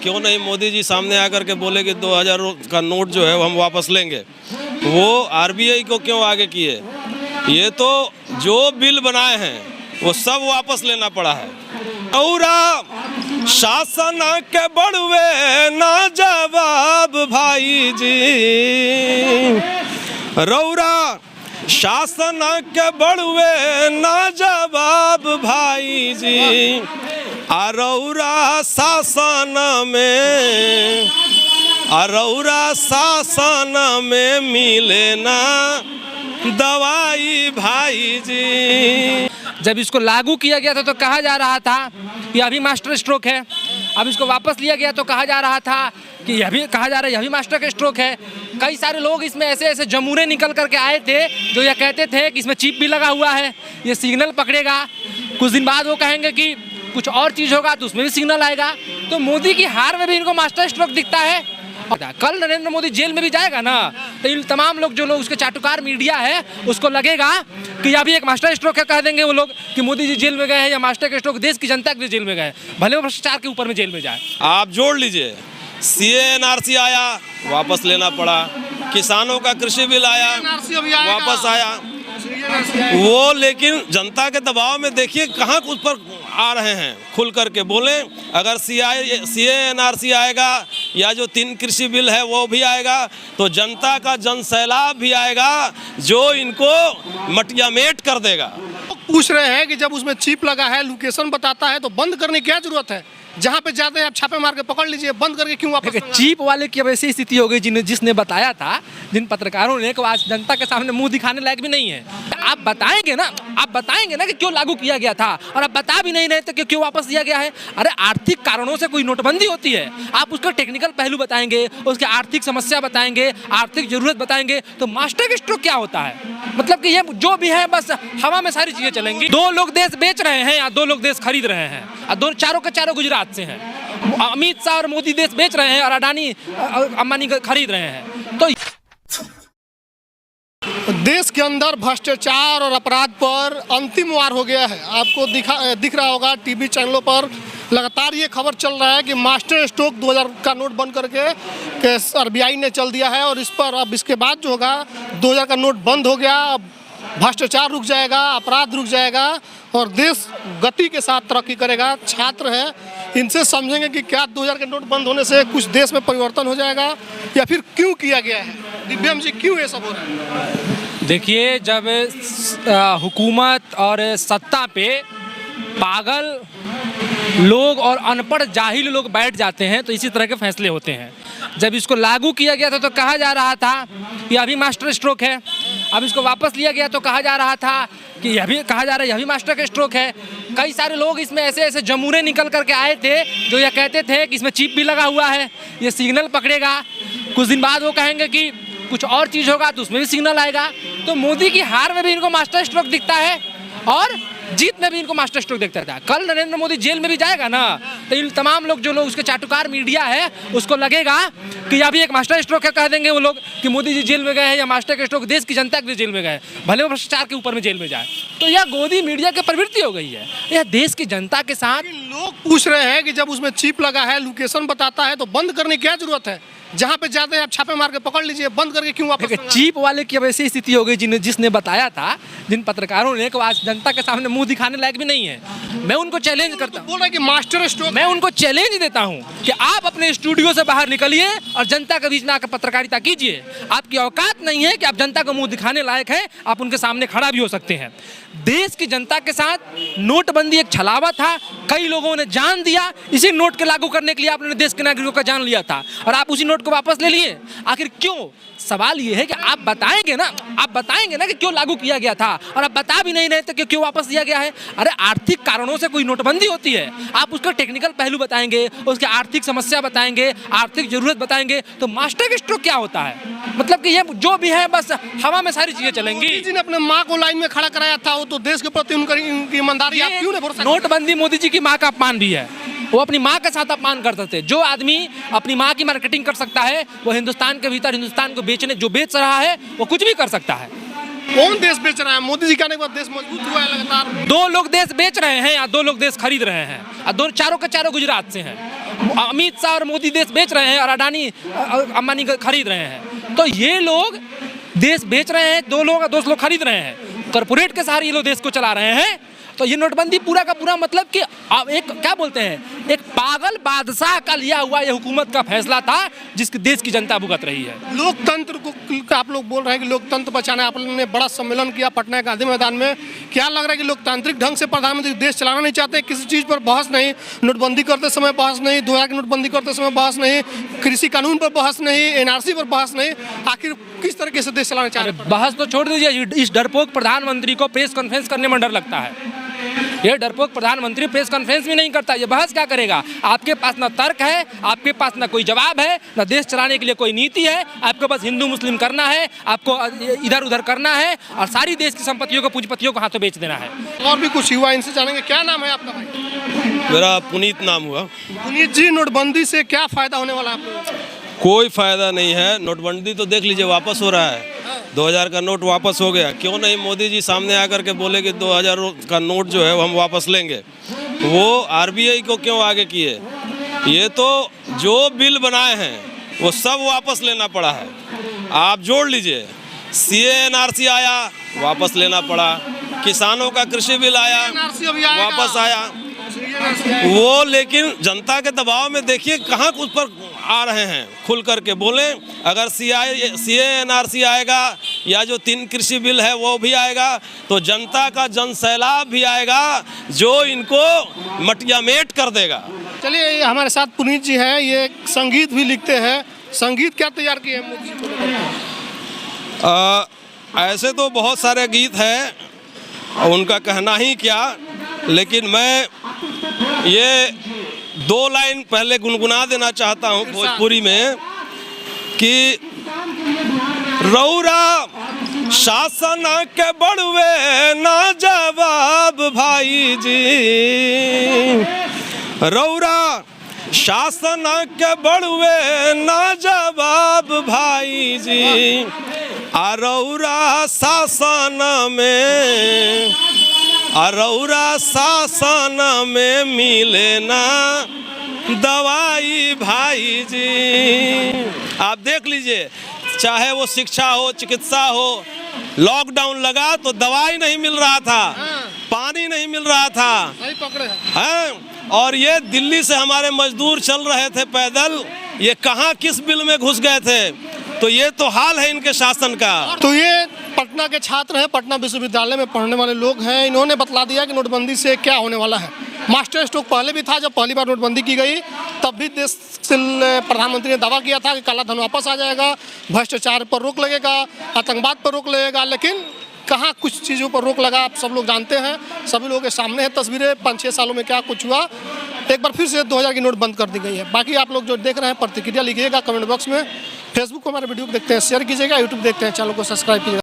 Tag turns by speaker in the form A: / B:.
A: क्यों नहीं मोदी जी सामने आकर के बोले कि 2000 का नोट जो है वो हम वापस लेंगे। वो आरबीआई को क्यों आगे किए? ये तो जो बिल बनाए हैं वो सब वापस लेना पड़ा है। औरा शासन के बड़वे ना जवाब भाई जी, रौरा शासन के बड़वे ना जवाब भाई जी, अरौरा शासन में मिले ना दवाई भाई जी।
B: जब इसको लागू किया गया था तो कहा जा रहा था कि अभी मास्टर स्ट्रोक है, अब इसको वापस लिया गया तो कहा जा रहा था कि यह भी कहा जा रहा है यह भी मास्टर का स्ट्रोक है। कई सारे लोग इसमें ऐसे ऐसे जमूरे निकल करके आए थे जो यह कहते थे कि इसमें चिप भी लगा हुआ है, ये सिग्नल पकड़ेगा, कुछ दिन बाद वो कहेंगे कि कुछ और चीज़ होगा तो उसमें भी सिग्नल आएगा। तो मोदी की हार में भी इनको मास्टर स्ट्रोक दिखता है। कल नरेंद्र मोदी जेल में भी जाएगा ना तो इन तमाम लोग जो लोग उसके चाटुकार मीडिया है उसको लगेगा कि यह भी एक मास्टर स्ट्रोक है। कह देंगे वो लोग कि मोदी जी जेल में गए हैं या मास्टर का स्ट्रोक देश की जनता के जेल में गए, भले वो भ्रष्टाचार के ऊपर में जेल में जाए।
A: आप जोड़ लीजिए, सीए एनआरसी आया वापस लेना पड़ा, किसानों का कृषि बिल आया वापस आया वो, लेकिन जनता के दबाव में देखिए कहाँ उस पर आ रहे हैं। खुल करके बोले अगर सीए एनआरसी आएगा या जो 3 कृषि बिल है वो भी आएगा तो जनता का जनसैलाब भी आएगा जो इनको मटियामेट कर देगा।
C: पूछ रहे हैं कि जब उसमें चिप लगा है, लोकेशन बताता है तो बंद करने की क्या जरूरत है? जहाँ पे जाते हैं आप छापे मार के पकड़ लीजिए, बंद करके क्यों वापस?
B: चिप वाले की अब ऐसी स्थिति हो गई जिसने बताया था, जिन पत्रकारों ने, आज जनता के सामने मुंह दिखाने लायक भी नहीं है। आप बताएंगे ना कि क्यों लागू किया गया था, और आप बता भी नहीं रहे थे कि क्यों वापस दिया गया है। अरे आर्थिक कारणों से कोई नोटबंदी होती है, आप उसका टेक्निकल पहलू बताएंगे, उसकी आर्थिक समस्या बताएंगे, आर्थिक जरूरत बताएंगे, तो मास्टर स्ट्रोक क्या होता है? मतलब कि ये जो भी है बस हवा में सारी चीजें चलेंगी। 2 लोग देश बेच रहे हैं या 2 लोग देश खरीद रहे हैं, और चारों के चारों गुजरात से हैं। अमित शाह और मोदी देश बेच रहे हैं और अडानी अंबानी खरीद रहे हैं। तो
C: देश के अंदर भ्रष्टाचार और अपराध पर अंतिम वार हो गया है। आपको दिख रहा होगा टीवी चैनलों पर लगातार ये खबर चल रहा है कि मास्टर स्ट्रोक 2000 का नोट बंद करके आरबीआई ने चल दिया है, और इस पर अब इसके बाद जो होगा 2000 का नोट बंद हो गया, अब भ्रष्टाचार रुक जाएगा, अपराध रुक जाएगा और देश गति के साथ तरक्की करेगा। छात्र हैं, इनसे समझेंगे कि क्या 2000 के नोट बंद होने से कुछ देश में परिवर्तन हो जाएगा या फिर क्यों किया गया है? दिव्यम जी, क्यों ये सब हो रहा है?
B: देखिए, जब हुकूमत और सत्ता पे पागल लोग और अनपढ़ जाहिल लोग बैठ जाते हैं तो इसी तरह के फैसले होते हैं। जब इसको लागू किया गया था तो कहा जा रहा था कि अभी मास्टर स्ट्रोक है, अब इसको वापस लिया गया तो कहा जा रहा था कि यह भी कहा जा रहा है यह भी मास्टर का स्ट्रोक है। कई सारे लोग इसमें ऐसे ऐसे जमूरे निकल करके आए थे जो यह कहते थे कि इसमें चिप भी लगा हुआ है, ये सिग्नल पकड़ेगा, कुछ दिन बाद वो कहेंगे कि कुछ और चीज़ होगा तो उसमें भी सिग्नल आएगा। तो मोदी की हार में भी इनको मास्टर स्ट्रोक दिखता है और जीत में भी इनको मास्टर स्ट्रोक दिखता था। कल नरेंद्र मोदी जेल में भी जाएगा ना तो इन तमाम लोग जो लोग उसके चाटुकार मीडिया है उसको लगेगा कि यह भी एक मास्टर स्ट्रोक है। कह देंगे वो लोग कि मोदी जी जेल में गए हैं या मास्टर का स्ट्रोक देश की जनता के जेल में गए, भले वो भ्रष्टाचार के ऊपर में जेल में जाए। तो यह गोदी मीडिया की प्रवृत्ति हो गई है। यह देश की जनता के साथ
C: लोग पूछ रहे हैं कि जब उसमें चिप लगा है, लोकेशन बताता है तो बंद करने की क्या जरूरत है? जहाँ पे जाते हैं आप छापे मार के पकड़ लीजिए, बंद करके क्यों वापस?
B: चिप वाले की अब ऐसी स्थिति हो गई जिसने बताया था, जिन पत्रकारों ने, आज जनता के सामने मुंह दिखाने लायक भी नहीं है। मैं उनको चैलेंज करता हूँ,
C: बोल रहे कि मास्टर स्ट्रोक,
B: मैं उनको चैलेंज देता हूँ कि आप अपने स्टूडियो से बाहर निकलिए और जनता के बीच में आकर पत्रकारिता कीजिए। आपकी औकात नहीं है कि आप जनता को मुंह दिखाने लायक है, आप उनके सामने खड़ा भी हो सकते हैं। देश की जनता के साथ नोटबंदी एक छलावा था, कई लोगों ने जान दिया, इसी नोट के लागू करने के लिए आपने देश के नागरिकों का जान लिया था और आप उसी नोट को वापस ले लिए। आखिर क्यों? सवाल ये है कि आप बताएंगे ना कि क्यों लागू किया गया था, और आप बता भी नहीं रहे थे कि क्यों वापस दिया गया है। अरे आर्थिक कारणों से कोई नोटबंदी होती है, आप उसका टेक्निकल पहलू बताएंगे, उसकी आर्थिक समस्या बताएंगे, आर्थिक जरूरत बताएंगे, तो मास्टर स्ट्रोक क्या होता है? मतलब कि ये जो भी है बस हवा में सारी चीजें चलेंगी।
C: मोदी जी ने अपने माँ को लाइन में खड़ा कराया था, वो तो देश के प्रति उनकी ईमानदारी, आप क्यों नहीं भरोसा?
B: नोटबंदी मोदी जी की माँ का अपमान भी है, वो अपनी माँ के साथ अपमान करते थे। जो आदमी अपनी माँ की मार्केटिंग कर सकता है वो हिंदुस्तान के भीतर हिंदुस्तान को बेच रहा है, वो कुछ भी कर सकता है।
C: कौन देश बेच रहा है? मोदी जी कहने के बाद देश मजबूत हुआ है लगातार।
B: 2 लोग देश बेच रहे हैं या 2 लोग देश खरीद रहे हैं, और चारों के चारों गुजरात से हैं। अमित शाह और मोदी देश बेच रहे हैं और अडानी अंबानी खरीद रहे हैं। तो ये लोग देश बेच रहे हैं, दो लोग खरीद रहे हैं, कॉर्पोरेट के सहारे ये लोग देश को चला रहे हैं। तो ये नोटबंदी पूरा का पूरा मतलब कि एक क्या बोलते हैं, एक पागल बादशाह का लिया हुआ ये हुकूमत का फैसला था जिसकी देश की जनता भुगत रही है।
C: लोकतंत्र को आप लोग बोल रहे हैं कि लोकतंत्र बचाना, आप लोगों ने बड़ा सम्मेलन किया पटना गांधी मैदान में। क्या लग रहा है कि लोकतांत्रिक ढंग से प्रधानमंत्री देश चलाना नहीं चाहते? किसी चीज़ पर बहस नहीं, नोटबंदी करते समय बहस नहीं, 2000 की नोटबंदी करते समय बहस नहीं, कृषि कानून पर बहस नहीं, NRC पर बहस नहीं, आखिर किस तरीके से देश चलाना चाह रहे हैं?
B: बहस तो छोड़ दीजिए, इस डरपोक प्रधानमंत्री को प्रेस कॉन्फ्रेंस करने में डर लगता है। ये डरपोक प्रधानमंत्री प्रेस कॉन्फ्रेंस भी नहीं करता, ये बहस क्या करेगा? आपके पास ना तर्क है, आपके पास ना कोई जवाब है, ना देश चलाने के लिए कोई नीति है। आपके पास हिंदू मुस्लिम करना है, आपको इधर उधर करना है और सारी देश की संपत्तियों को, पूंजीपतियों को हाथों बेच देना है।
C: और भी कुछ युवा इनसे जानेंगे। क्या नाम है आपका भाई?
A: मेरा पुनीत नाम हुआ।
C: पुनीत जी, नोटबंदी से क्या फायदा होने वाला है आप लोगों को?
A: कोई फायदा नहीं है। नोटबंदी तो देख लीजिए वापस हो रहा है, 2000 का नोट वापस हो गया। क्यों नहीं मोदी जी सामने आकर के बोले कि 2000 का नोट जो है वो हम वापस लेंगे? वो RBI को क्यों आगे किए? ये तो जो बिल बनाए हैं वो सब वापस लेना पड़ा है। आप जोड़ लीजिए, CA NRC आया, वापस लेना पड़ा। किसानों का कृषि बिल आया,
C: NRC अभी आएगा।
A: वापस आया वो, लेकिन जनता के दबाव में देखिए कहाँ उस पर आ रहे हैं। खुल करके बोले, अगर CA NRC आएगा या जो 3 कृषि बिल है वो भी आएगा तो जनता का जनसैलाब भी आएगा जो इनको मटियामेट कर देगा।
C: चलिए, ये हमारे साथ पुनीत जी हैं, ये संगीत भी लिखते हैं। संगीत क्या तैयार किए हैं मोदी जी को लेकर?
A: ऐसे तो बहुत सारे गीत हैं, उनका कहना ही क्या, लेकिन मैं ये 2 लाइन पहले गुनगुना देना चाहता हूँ भोजपुरी में कि रौरा शासन के बड़वे ना जवाब भाई जी, रौरा शासन के बड़वे ना जवाब भाई जी, रौरा शासन में, रौरा शासन में मिले ना दवाई भाई जी। आप देख लीजिए, चाहे वो शिक्षा हो, चिकित्सा हो, लॉकडाउन लगा तो दवाई नहीं मिल रहा था, पानी नहीं मिल रहा था,
C: सही पकड़े
A: हैं। और ये दिल्ली से हमारे मजदूर चल रहे थे पैदल, ये कहाँ किस बिल में घुस गए थे? तो ये तो हाल है इनके शासन का।
C: तो ये पटना के छात्र हैं, पटना विश्वविद्यालय में पढ़ने वाले लोग हैं। इन्होंने बतला दिया कि नोटबंदी से क्या होने वाला है। मास्टर स्ट्रोक पहले भी था, जब पहली बार नोटबंदी की गई तब भी देश से प्रधानमंत्री ने दावा किया था कि काला धन वापस आ जाएगा, भ्रष्टाचार पर रोक लगेगा, आतंकवाद पर रोक लगेगा। लेकिन कहाँ कुछ चीज़ों पर रोक लगा, आप सब लोग जानते हैं, सभी लोगों के सामने है तस्वीरें। 5-6 सालों में क्या कुछ हुआ, एक बार फिर से 2000 की नोट बंद कर दी गई है। बाकी आप लोग जो देख रहे हैं प्रतिक्रिया लिखिएगा कमेंट बॉक्स में। फेसबुक को हमारे वीडियो को देखते हैं शेयर कीजिएगा, यूट्यूब देखते हैं चैनल को सब्सक्राइब कीजिएगा।